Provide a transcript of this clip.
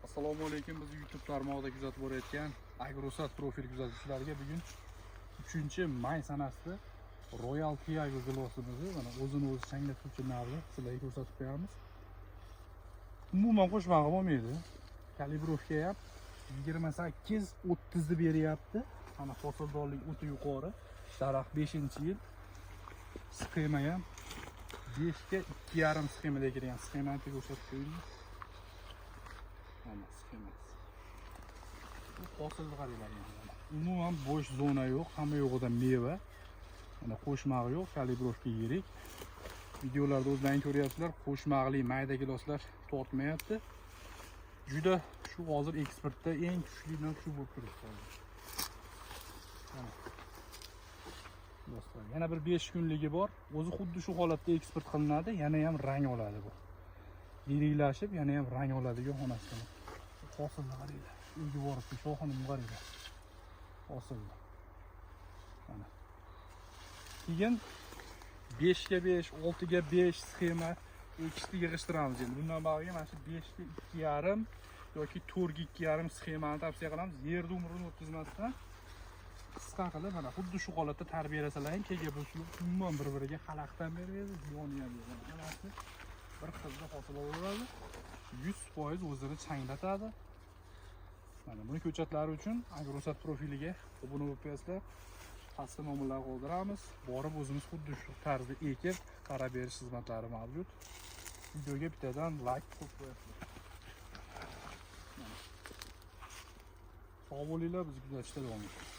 Assalomu alaykum. Biz YouTube tarmog'ida kuzatib borayotgan Agrosat profil kuzatuvchilariga bugun 3-may sanasida Royal Tiago gilosimizni mana o'zini o'zi changlatuvchi navni sizlarga ko'rsatib qo'yamiz. Umuman qo'shmog'i bo'lmaydi. Kalibrovka ham 28-30 ni beryapti. Mana hosildorlik o'ta yuqori. Daraxt 5-yil. Sxema ham 5 ga 2,5 sxemada kirgan. Sxemani ko'rsatib qo'ying. Mana sxemasi. Bu hosilni qaranglar. Umuman bo'sh zona yo'q, hamma yo'g'ida meva. Mana qo'shmog'i yo'q, kalibrovka yirik. Videolarda o'zlaringiz ko'ryapsizlar, qo'shmog'li mayda giloslar tortmayapti. Juda shu hozir eksportda eng kuchlidan shu bo'lib turibdi. Do'stlar, yana bir 5 kunligi bor. O'zi xuddi shu holatda eksport qilinadi, yana ham rang oladi bu. Yiriklashib, yana ham rang oladigan xonasida. Hosilni qaranglar. Uyga borib, shoxini qaranglar. Hosilni. Mana. Keyin 5 ga 5, 6 ga 5 sxema ekishni yig'ishtiramiz endi. Bundan bag'riga mana shu 5 ga 2,5 yoki 4 ga 2,5 sxemani tavsiya qilamiz. Yerda umrini o'tkazmasdan qisqa qilib mana xuddi shu holatda tarbiyalasalar ham kega bo'lsa umuman bir-biriga xalaqdan beradi, yoni ham yo'q. Hammasi bir xilda hosil oladi. 100% o'zini changlatadi. Mana buni ko'chatlari uchun Agrosat profiliga obuna bo'lib qo'yasizlar. Pastda nomerlar qoldiramiz. Borib o'zimiz xuddi shu tarzda ekib, qarab berish xizmatlari mavjud. Videoga bittadan like qo'yib qo'yasizlar. Sog' bo'linglar, bizni kuzatishda davom eting.